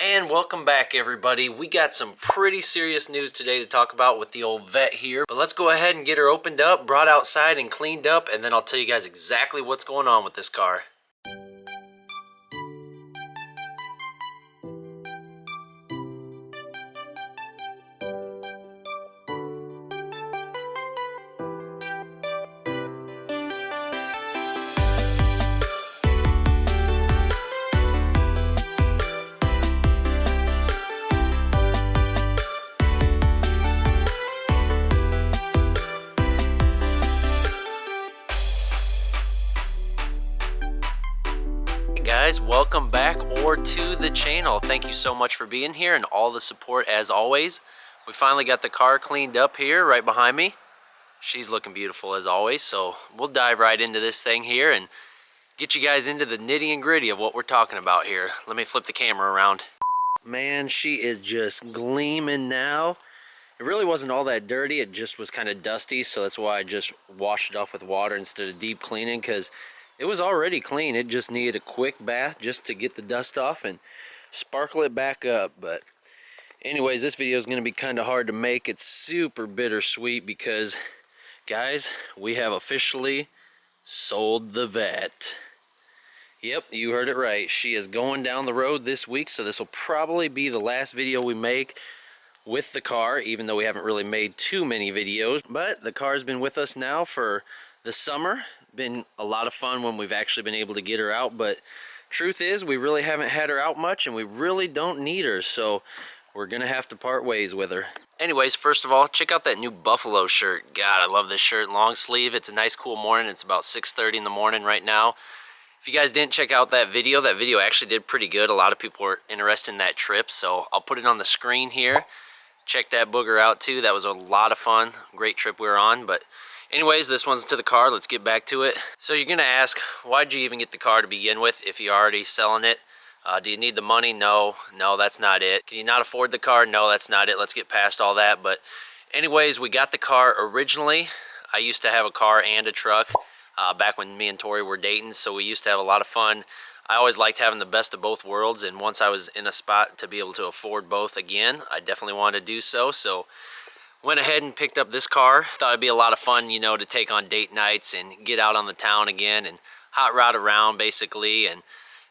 And welcome back, everybody. We got some pretty serious news today to talk about with the old vet here. But let's go ahead and get her opened up, brought outside and cleaned up, and then I'll tell you guys exactly what's going on with this car. Guys, welcome back or to the channel. Thank you so much for being here and all the support as always. We finally got the car cleaned up here right behind me. She's looking beautiful as always, so we'll dive right into this thing here and get you guys into the nitty and gritty of what we're talking about here. Let me flip the camera around. Man, she is just gleaming now. It really wasn't all that dirty, it just was kind of dusty, so that's why I just washed it off with water instead of deep cleaning, because it was already clean. It just needed a quick bath just to get the dust off and sparkle it back up. But anyways, this video is going to be kind of hard to make. It's super bittersweet because, guys, we have officially sold the vet. Yep, you heard it right. She is going down the road this week, so this will probably be the last video we make with the car, even though we haven't really made too many videos. But the car's been with us now for the summer. Been a lot of fun when we've actually been able to get her out, but truth is we really haven't had her out much and we really don't need her, so we're gonna have to part ways with her. Anyways, first of all, check out that new buffalo shirt. God, I love this shirt. Long sleeve. It's a nice cool morning. It's about 6:30 in the morning right now. If you guys didn't check out that video actually did pretty good. A lot of people were interested in that trip, so I'll put it on the screen here. Check that booger out too. That was a lot of fun. Great trip we were on. But anyways, this one's to the car. Let's get back to it. So you're gonna ask, why'd you even get the car to begin with if you're already selling it? Do you need the money? No, that's not it. Can you not afford the car? No, that's not it. Let's get past all that. But anyways, we got the car originally. I used to have a car and a truck back when me and Tori were dating, so we used to have a lot of fun. I always liked having the best of both worlds, and once I was in a spot to be able to afford both again, I definitely wanted to do so. So went ahead and picked up this car. Thought it'd be a lot of fun, you know, to take on date nights and get out on the town again and hot rod around basically. And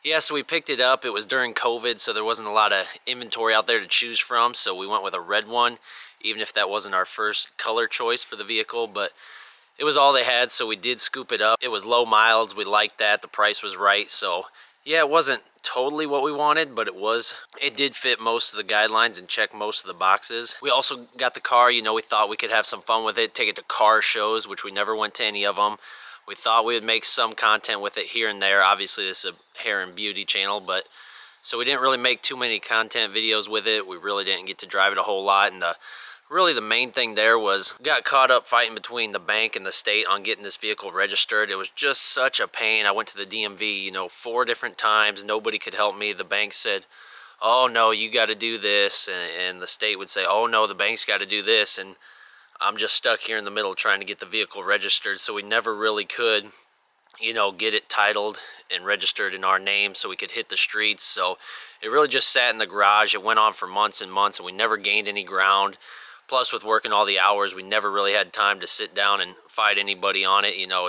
yeah, so we picked it up. It was during COVID, so there wasn't a lot of inventory out there to choose from, so we went with a red one, even if that wasn't our first color choice for the vehicle. But it was all they had, so we did scoop it up. It was low miles. We liked that. The price was right. So yeah, it wasn't totally what we wanted, but it did fit most of the guidelines and check most of the boxes. We also got the car, you know, we thought we could have some fun with it, take it to car shows, which we never went to any of them. We thought we would make some content with it here and there. Obviously this is a hair and beauty channel, but so we didn't really make too many content videos with it. We really didn't get to drive it a whole lot, and really the main thing there was got caught up fighting between the bank and the state on getting this vehicle registered. It was just such a pain. I went to the DMV, you know, 4 different times. Nobody could help me. The bank said, oh no, you got to do this, and the state would say, oh no, the bank's got to do this, and I'm just stuck here in the middle trying to get the vehicle registered. So we never really could, you know, get it titled and registered in our name so we could hit the streets. So it really just sat in the garage. It went on for months and months, and we never gained any ground. Plus, with working all the hours, we never really had time to sit down and fight anybody on it. You know,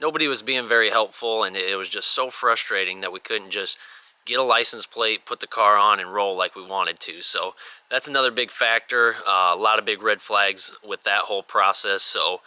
nobody was being very helpful, and it was just so frustrating that we couldn't just get a license plate, put the car on, and roll like we wanted to. So that's another big factor. A lot of big red flags with that whole process. So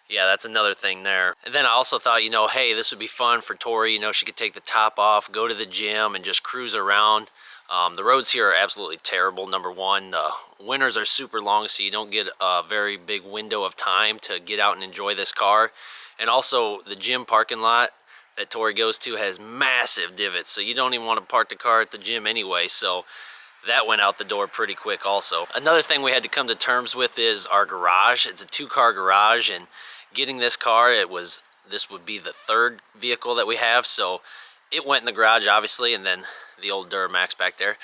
yeah, that's another thing there. And then I also thought, you know, hey, this would be fun for Tori. You know, she could take the top off, go to the gym, and just cruise around. The roads here are absolutely terrible. Number one, the winters are super long, so you don't get a very big window of time to get out and enjoy this car. And also, the gym parking lot that Tori goes to has massive divots, so you don't even want to park the car at the gym anyway. So that went out the door pretty quick also. Another thing we had to come to terms with is our garage. It's a 2-car garage, and getting this car, this would be the 3rd vehicle that we have, so it went in the garage obviously, and then the old Duramax back there,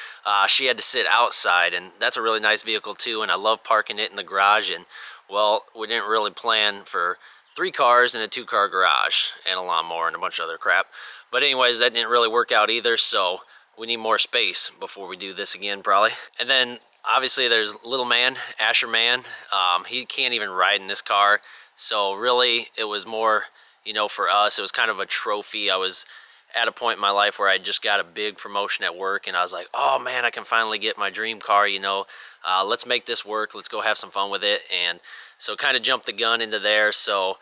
she had to sit outside, and that's a really nice vehicle too, and I love parking it in the garage. And well, we didn't really plan for 3 cars and a 2-car garage and a lawnmower and a bunch of other crap. But anyways, that didn't really work out either, so we need more space before we do this again probably. And then obviously there's little man, Asher Man. He can't even ride in this car. So really it was more, you know, for us, it was kind of a trophy. I was at a point in my life where I just got a big promotion at work and I was like, oh man, I can finally get my dream car, you know. Let's make this work. Let's go have some fun with it. And so kind of jumped the gun into there. So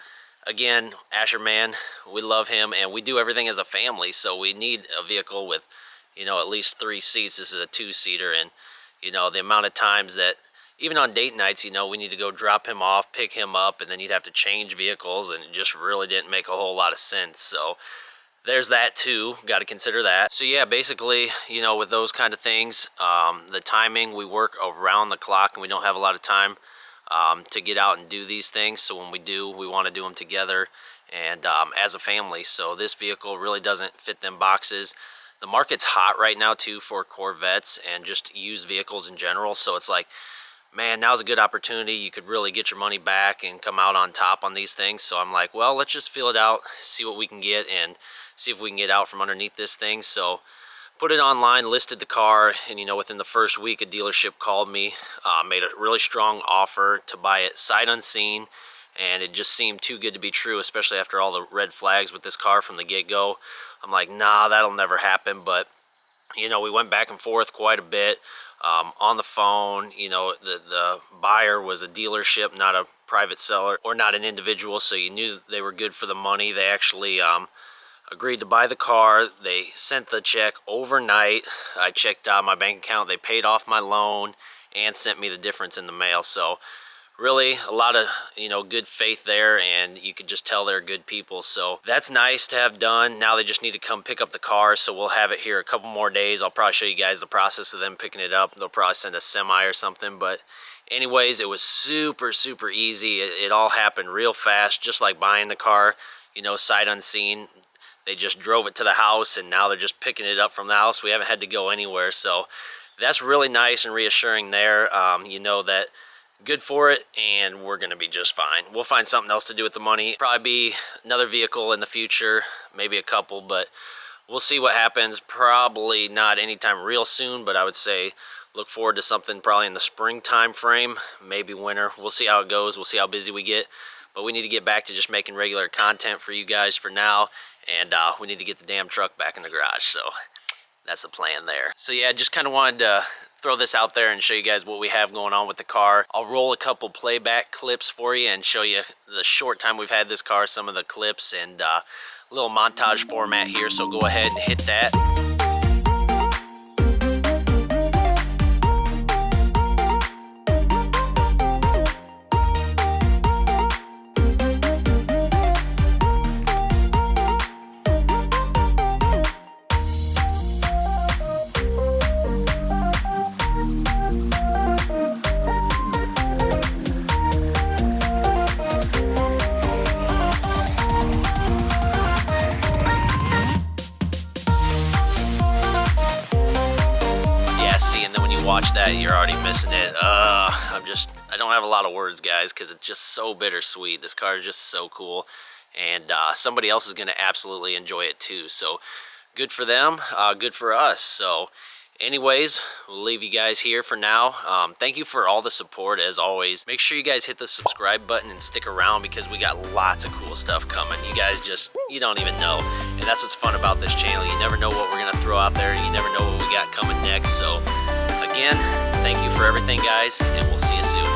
again, Asher Man, we love him and we do everything as a family. So we need a vehicle with, you know, at least 3 seats. This is a 2-seater, and you know, the amount of times that even on date nights, you know, we need to go drop him off, pick him up, and then you'd have to change vehicles, and it just really didn't make a whole lot of sense. So there's that too, got to consider that. So yeah, basically, you know, with those kind of things, the timing, we work around the clock and we don't have a lot of time to get out and do these things. So when we do, we want to do them together and as a family. So this vehicle really doesn't fit them boxes. The market's hot right now too for Corvettes and just used vehicles in general. So it's like, man, now's a good opportunity. You could really get your money back and come out on top on these things. So I'm like, well, let's just feel it out, see what we can get, and see if we can get out from underneath this thing. So put it online, listed the car, and you know, within the first week, a dealership called me, made a really strong offer to buy it sight unseen, and it just seemed too good to be true, especially after all the red flags with this car from the get-go. I'm like, nah, that'll never happen. But you know, we went back and forth quite a bit on the phone. You know, the buyer was a dealership, not a private seller or not an individual, so you knew they were good for the money. They actually agreed to buy the car. They sent the check overnight. I checked out my bank account. They paid off my loan and sent me the difference in the mail. So really a lot of, you know, good faith there, and you could just tell they're good people. So that's nice to have done. Now they just need to come pick up the car, so we'll have it here a couple more days. I'll probably show you guys the process of them picking it up. They'll probably send a semi or something, but anyways, it was super easy. It all happened real fast, just like buying the car, you know, sight unseen. They just drove it to the house, and now they're just picking it up from the house. We haven't had to go anywhere, so that's really nice and reassuring there. You know that good for it, and we're gonna be just fine. We'll find something else to do with the money. Probably be another vehicle in the future, maybe a couple, but we'll see what happens. Probably not anytime real soon, but I would say look forward to something probably in the spring time frame, maybe winter. We'll see how it goes. We'll see how busy we get, but we need to get back to just making regular content for you guys for now. And we need to get the damn truck back in the garage. So that's the plan there. So yeah, just kind of wanted to throw this out there and show you guys what we have going on with the car. I'll roll a couple playback clips for you and show you the short time we've had this car, some of the clips, and a little montage format here. So go ahead and hit that. Watch that, you're already missing it. I don't have a lot of words, guys, because it's just so bittersweet. This car is just so cool, and somebody else is going to absolutely enjoy it too. So good for them, good for us. So anyways, we'll leave you guys here for now. Thank you for all the support as always. Make sure you guys hit the subscribe button and stick around, because we got lots of cool stuff coming. You guys just, you don't even know. And that's what's fun about this channel. You never know what we're going to throw out there. You never know what we got coming next. So again, thank you for everything, guys, and we'll see you soon.